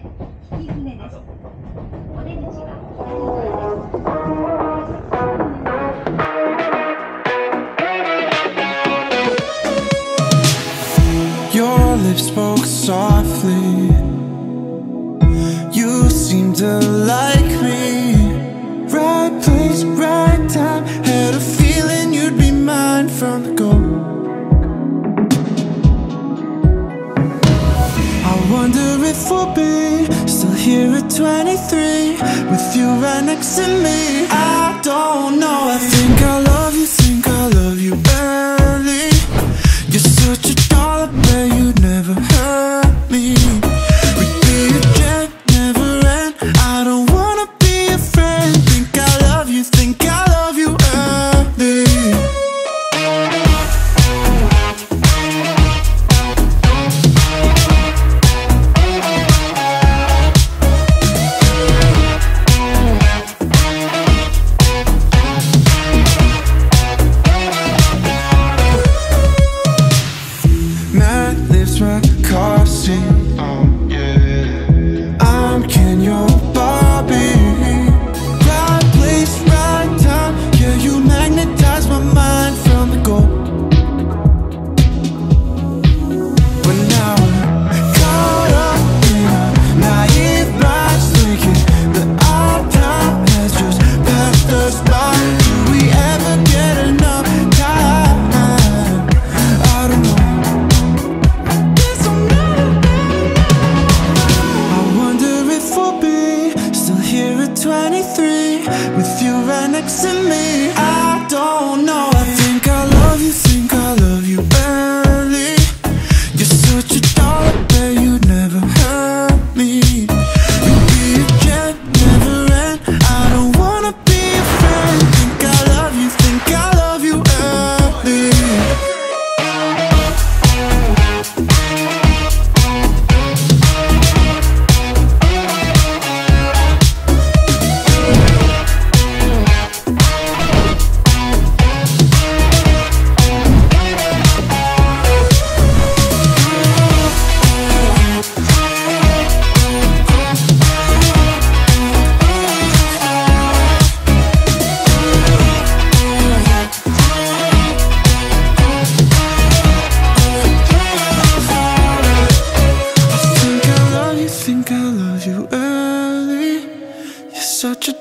引き船です。お出口はYour lips spoke softly. You seemed to like me. Right place, right time. Had a feeling you'd be mine from the go. I wonder if we'll be still here at 23 with you right next to me. I don't know. I think I love you, think I love you early. You're such a doll, I bet you'd never hurt me. We'd be a jet, never end. I don't wanna be a friend. Think I love you, think I love you early. Matt lives my car seat. I'm Ken, your Barbie. Right place, right time. Yeah, you magnetize my mind from the go. But now I'm caught up in a naive mind, thinking that our time has just passed us by. Do we ever get enough time? I don't know. I wonder if we'll be still here at 23 with you right next to me. I don't know. I think I love you, think I love you early. You're such a doll, I bet you'd never hurt me. You'd be a jet, never end. I don't wanna be a friend. Think I love you, think I love you early. Think I love you early. You're such a